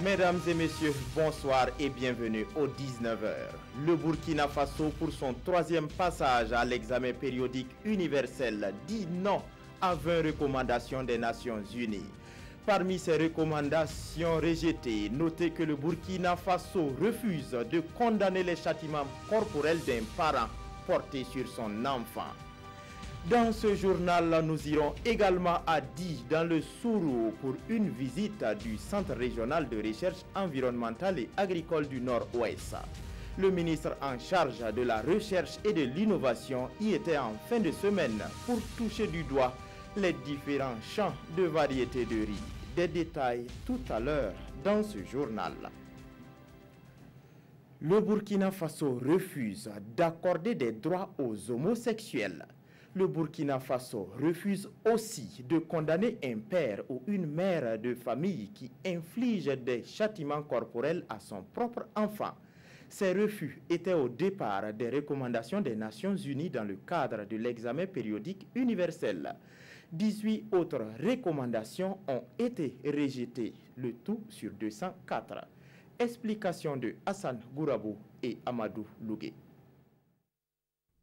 Mesdames et messieurs, bonsoir et bienvenue au 19h. Le Burkina Faso, pour son troisième passage à l'examen périodique universel, dit non à 20 recommandations des Nations Unies. Parmi ces recommandations rejetées, notez que le Burkina Faso refuse de condamner les châtiments corporels d'un parent porté sur son enfant. Dans ce journal, nous irons également à Di, dans le Sourou, pour une visite du Centre régional de recherche environnementale et agricole du Nord-Ouest. Le ministre en charge de la recherche et de l'innovation y était en fin de semaine pour toucher du doigt les différents champs de variétés de riz. Des détails tout à l'heure dans ce journal. Le Burkina Faso refuse d'accorder des droits aux homosexuels. Le Burkina Faso refuse aussi de condamner un père ou une mère de famille qui inflige des châtiments corporels à son propre enfant. Ces refus étaient au départ des recommandations des Nations Unies dans le cadre de l'examen périodique universel. 18 autres recommandations ont été rejetées, le tout sur 204. Explication de Hassan Gourabou et Amadou Lougué.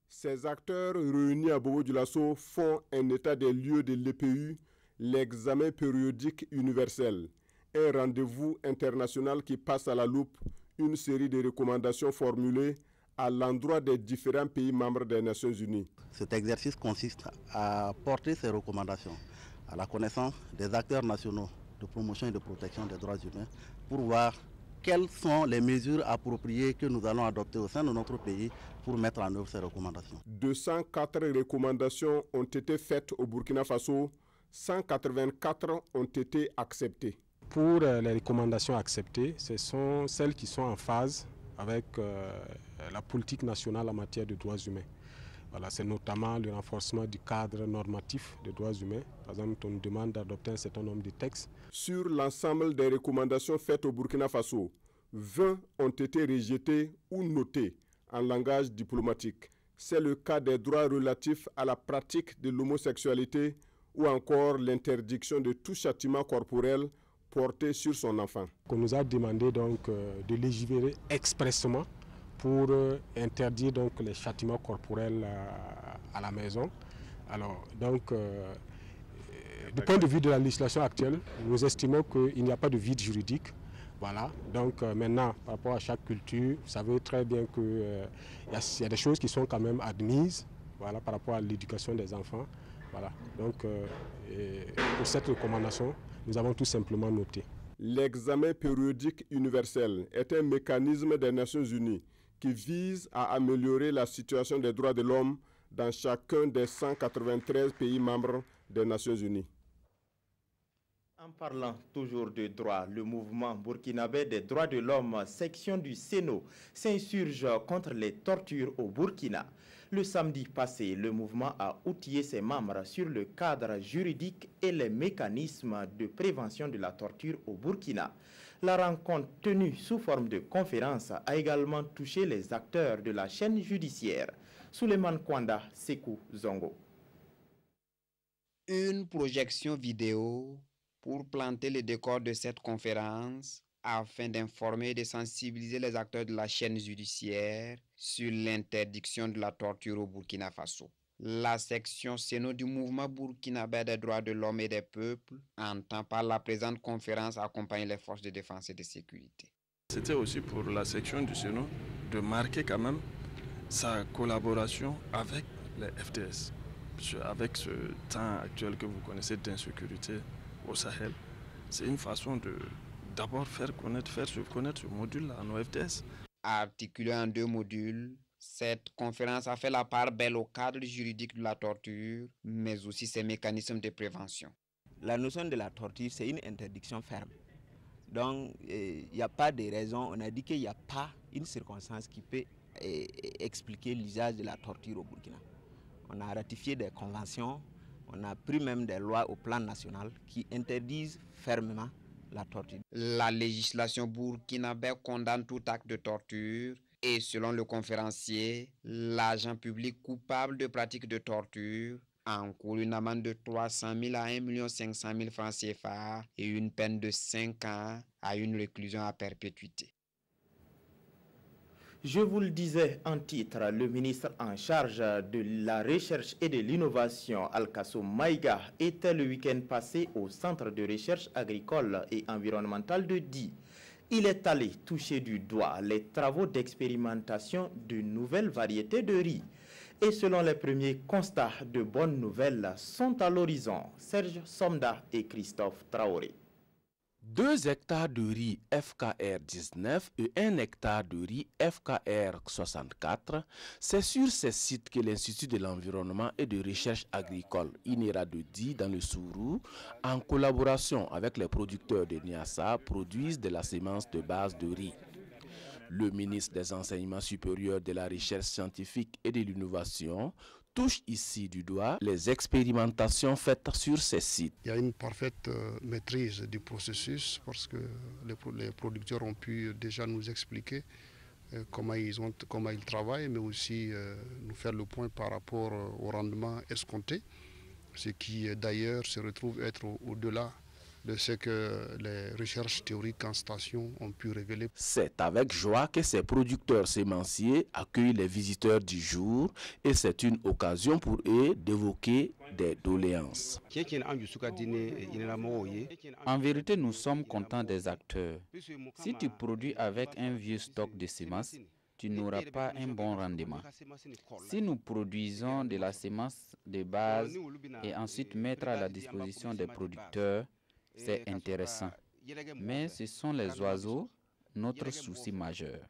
Ces acteurs réunis à Bobo-Dioulasso font un état des lieux de l'EPU, l'examen périodique universel, un rendez-vous international qui passe à la loupe une série de recommandations formulées à l'endroit des différents pays membres des Nations Unies. Cet exercice consiste à porter ces recommandations à la connaissance des acteurs nationaux de promotion et de protection des droits humains pour voir quelles sont les mesures appropriées que nous allons adopter au sein de notre pays pour mettre en œuvre ces recommandations. 204 recommandations ont été faites au Burkina Faso, 184 ont été acceptées. Pour les recommandations acceptées, ce sont celles qui sont en phase avec la politique nationale en matière de droits humains. Voilà, c'est notamment le renforcement du cadre normatif des droits humains. Par exemple, on nous demande d'adopter un certain nombre de textes. Sur l'ensemble des recommandations faites au Burkina Faso, 20 ont été rejetées ou notées en langage diplomatique. C'est le cas des droits relatifs à la pratique de l'homosexualité ou encore l'interdiction de tout châtiment corporel porté sur son enfant. On nous a demandé donc de légiférer expressément pour interdire donc les châtiments corporels à la maison. Alors donc du point de vue de la législation actuelle, nous estimons qu'il n'y a pas de vide juridique. Voilà. Donc maintenant, par rapport à chaque culture, vous savez très bien qu'il y a des choses qui sont quand même admises, voilà, par rapport à l'éducation des enfants. Voilà. Donc pour cette recommandation, nous avons tout simplement noté. L'examen périodique universel est un mécanisme des Nations Unies qui vise à améliorer la situation des droits de l'homme dans chacun des 193 pays membres des Nations Unies. En parlant toujours de droits, le mouvement burkinabé des droits de l'homme, section du Sénat, s'insurge contre les tortures au Burkina. Le samedi passé, le mouvement a outillé ses membres sur le cadre juridique et les mécanismes de prévention de la torture au Burkina. La rencontre tenue sous forme de conférence a également touché les acteurs de la chaîne judiciaire. Souleymane Kwanda, Sekou Zongo. Une projection vidéo pour planter le décor de cette conférence afin d'informer et de sensibiliser les acteurs de la chaîne judiciaire sur l'interdiction de la torture au Burkina Faso. La section Sénat du mouvement burkinabé des droits de l'homme et des peuples entend par la présente conférence accompagner les forces de défense et de sécurité. C'était aussi pour la section du Sénat de marquer quand même sa collaboration avec les FDS. Avec ce temps actuel que vous connaissez d'insécurité au Sahel, c'est une façon de d'abord faire connaître ce module-là en FDS. Articulé en 2 modules, cette conférence a fait la part belle au cadre juridique de la torture, mais aussi ses mécanismes de prévention. La notion de la torture, c'est une interdiction ferme. Donc, il n'y a pas de raison. On a dit qu'il n'y a pas une circonstance qui peut expliquer l'usage de la torture au Burkina. On a ratifié des conventions, on a pris même des lois au plan national qui interdisent fermement la torture. La législation burkinabé condamne tout acte de torture et selon le conférencier, l'agent public coupable de pratique de torture encourt une amende de 300 000 à 1 500 000 francs CFA et une peine de 5 ans à une réclusion à perpétuité. Je vous le disais en titre, le ministre en charge de la recherche et de l'innovation, Alkassoum Maïga, était le week-end passé au Centre de recherche agricole et environnementale de Di. Il est allé toucher du doigt les travaux d'expérimentation de nouvelles variétés de riz. Et selon les premiers constats, de bonnes nouvelles sont à l'horizon. Serge Somda et Christophe Traoré. 2 hectares de riz FKR 19 et 1 hectare de riz FKR 64, c'est sur ces sites que l'Institut de l'environnement et de recherche agricole INERA de Di dans le Sourou, en collaboration avec les producteurs de Niassa, produisent de la sémence de base de riz. Le ministre des Enseignements supérieurs, de la recherche scientifique et de l'innovation touche ici du doigt les expérimentations faites sur ces sites. Il y a une parfaite maîtrise du processus parce que les producteurs ont pu déjà nous expliquer comment ils travaillent, mais aussi nous faire le point par rapport au rendement escompté, ce qui d'ailleurs se retrouve être au-delà de ce que les recherches théoriques en station ont pu révéler. C'est avec joie que ces producteurs sémenciers accueillent les visiteurs du jour et c'est une occasion pour eux d'évoquer des doléances. En vérité, nous sommes contents des acteurs. Si tu produis avec un vieux stock de semences, tu n'auras pas un bon rendement. Si nous produisons de la semence de base et ensuite mettre à la disposition des producteurs, c'est intéressant. Mais ce sont les oiseaux, notre souci majeur.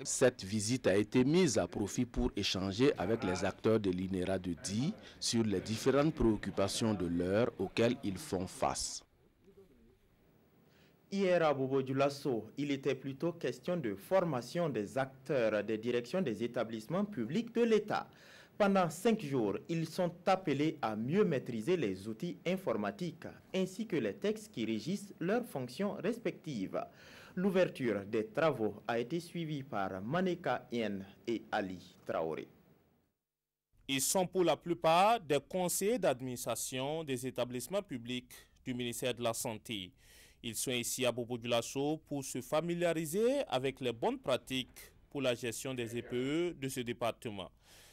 Cette visite a été mise à profit pour échanger avec les acteurs de l'INERA de Di sur les différentes préoccupations de l'heure auxquelles ils font face. Hier à Bobo Dioulasso, il était plutôt question de formation des acteurs des directions des établissements publics de l'État. Pendant 5 jours, ils sont appelés à mieux maîtriser les outils informatiques ainsi que les textes qui régissent leurs fonctions respectives. L'ouverture des travaux a été suivie par Maneka Yen et Ali Traoré. Ils sont pour la plupart des conseillers d'administration des établissements publics du ministère de la Santé. Ils sont ici à Bobo Dioulasso pour se familiariser avec les bonnes pratiques pour la gestion des EPE de ce département.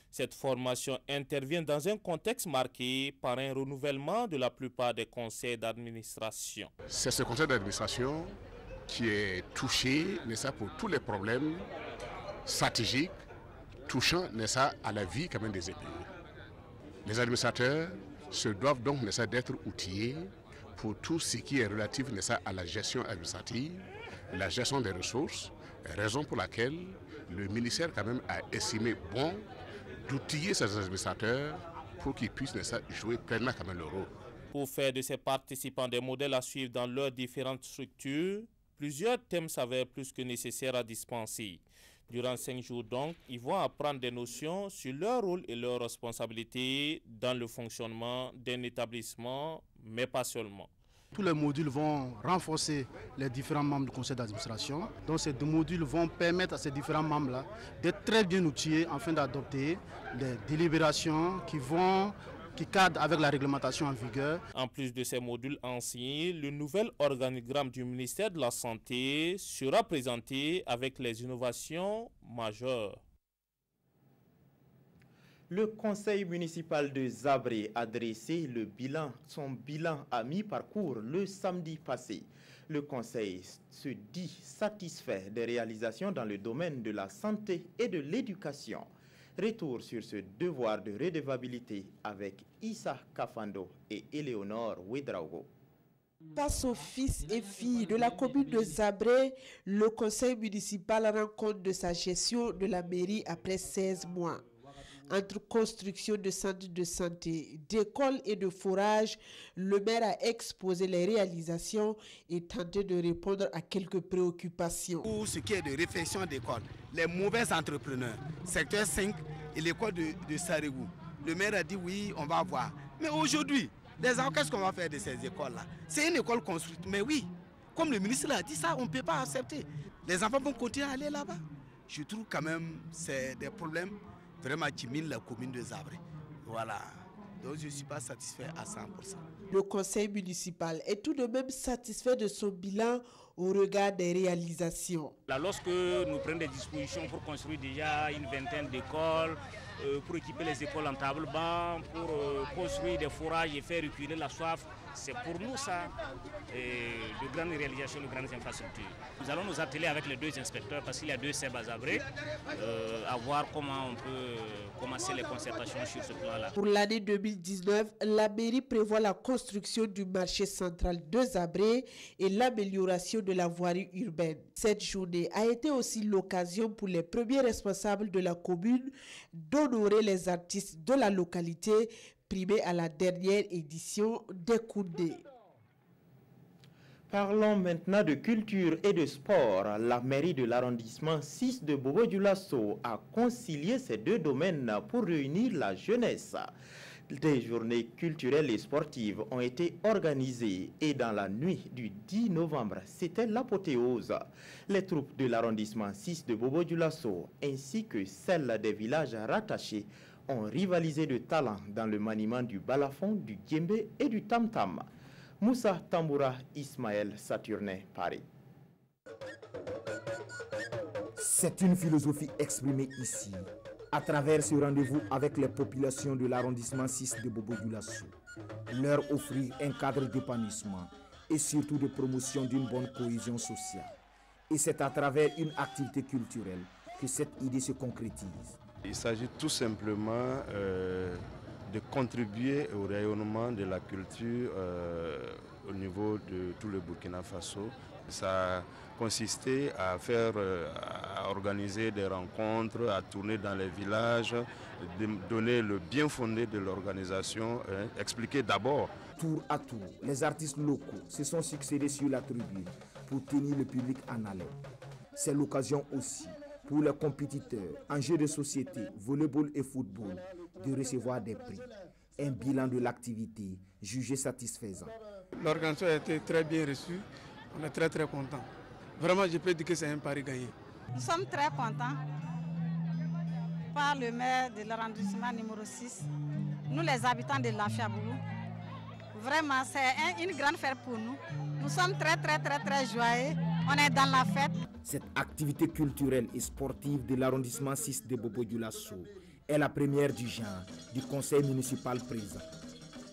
Cette formation intervient dans un contexte marqué par un renouvellement de la plupart des conseils d'administration. C'est ce conseil d'administration qui est touché, n'est-ce pas, pour tous les problèmes stratégiques touchant, n'est-ce pas, à la vie quand même des EPE. Les administrateurs se doivent donc, n'est-ce pas, d'être outillés pour tout ce qui est relatif, n'est-ce pas, à la gestion administrative, la gestion des ressources, raison pour laquelle le ministère quand même a estimé bon d'outiller ces administrateurs pour qu'ils puissent jouer pleinement quand même leur rôle. Pour faire de ces participants des modèles à suivre dans leurs différentes structures, plusieurs thèmes s'avèrent plus que nécessaires à dispenser. Durant 5 jours donc, ils vont apprendre des notions sur leur rôle et leurs responsabilités dans le fonctionnement d'un établissement, mais pas seulement. Tous les modules vont renforcer les différents membres du conseil d'administration. Donc ces 2 modules vont permettre à ces différents membres-là d'être très bien outillés afin d'adopter des délibérations qui cadrent avec la réglementation en vigueur. En plus de ces modules enseignés, le nouvel organigramme du ministère de la Santé sera présenté avec les innovations majeures. Le conseil municipal de Zabré a dressé son bilan à mi-parcours le samedi passé. Le conseil se dit satisfait des réalisations dans le domaine de la santé et de l'éducation. Retour sur ce devoir de redevabilité avec Issa Kafando et Éléonore Ouedraogo. Face aux fils et filles de la commune de Zabré, le conseil municipal rend compte de sa gestion de la mairie après 16 mois. Entre construction de centres de santé, d'écoles et de forages, le maire a exposé les réalisations et tenté de répondre à quelques préoccupations. Pour ce qui est de réflexion d'école, les mauvais entrepreneurs, secteur 5 et l'école de Sarégou, le maire a dit oui, on va voir. Mais aujourd'hui, qu'est-ce qu'on va faire de ces écoles-là? C'est une école construite, mais oui, comme le ministre l'a dit, ça, on ne peut pas accepter. Les enfants vont continuer à aller là-bas. Je trouve quand même c'est des problèmes vraiment qui mine la commune de Zabré. Voilà. Donc je ne suis pas satisfait à 100%. Le conseil municipal est tout de même satisfait de son bilan au regard des réalisations. Là, lorsque nous prenons des dispositions pour construire déjà une vingtaine d'écoles, pour équiper les écoles en table-banc, pour construire des forages et faire reculer la soif, c'est pour nous ça, de grandes réalisations, de grandes infrastructures. Nous allons nous atteler avec les 2 inspecteurs, parce qu'il y a 2 CEB à Zabré, à voir comment on peut commencer les concertations sur ce plan-là. Pour l'année 2019, la mairie prévoit la construction du marché central de Zabré et l'amélioration de la voirie urbaine. Cette journée a été aussi l'occasion pour les premiers responsables de la commune d'honorer les artistes de la localité primés à la dernière édition des Koundé. Parlons maintenant de culture et de sport. La mairie de l'arrondissement 6 de Bobo-Dioulasso a concilié ces 2 domaines pour réunir la jeunesse. Des journées culturelles et sportives ont été organisées et dans la nuit du 10 novembre, c'était l'apothéose. Les troupes de l'arrondissement 6 de Bobo-Dioulasso ainsi que celles des villages rattachés ont rivalisé de talent dans le maniement du balafon, du djembé et du tam-tam. Moussa Tamboura Ismaël Saturnin, Paris. C'est une philosophie exprimée ici, à travers ce rendez-vous avec les populations de l'arrondissement 6 de Bobo-Dioulasso. Leur offrir un cadre d'épanouissement et surtout de promotion d'une bonne cohésion sociale. Et c'est à travers une activité culturelle que cette idée se concrétise. Il s'agit tout simplement de contribuer au rayonnement de la culture au niveau de tout le Burkina Faso. Ça consistait à à organiser des rencontres, à tourner dans les villages, donner le bien fondé de l'organisation, expliquer d'abord. Tour à tour, les artistes locaux se sont succédés sur la tribune pour tenir le public en haleine. C'est l'occasion aussi pour les compétiteurs en jeux de société, volleyball et football, de recevoir des prix. Un bilan de l'activité jugé satisfaisant. L'organisation a été très bien reçue. On est très contents. Vraiment, je peux dire que c'est un pari gagné. Nous sommes très contents par le maire de l'arrondissement numéro 6, nous les habitants de Lafiaboulou. Vraiment, c'est une grande fête pour nous. Nous sommes très joyeux. On est dans la fête. Cette activité culturelle et sportive de l'arrondissement 6 de Bobo-Dioulasso est la première du genre du conseil municipal présent.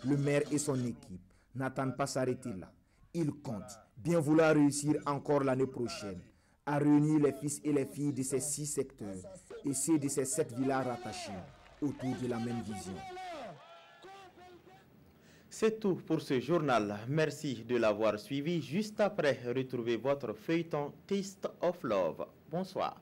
Le maire et son équipe n'attendent pas s'arrêter là. Ils comptent bien vouloir réussir encore l'année prochaine à réunir les fils et les filles de ces 6 secteurs et ceux de ces 7 villages rattachés autour de la même vision. C'est tout pour ce journal. Merci de l'avoir suivi. Juste après, retrouvez votre feuilleton Taste of Love. Bonsoir.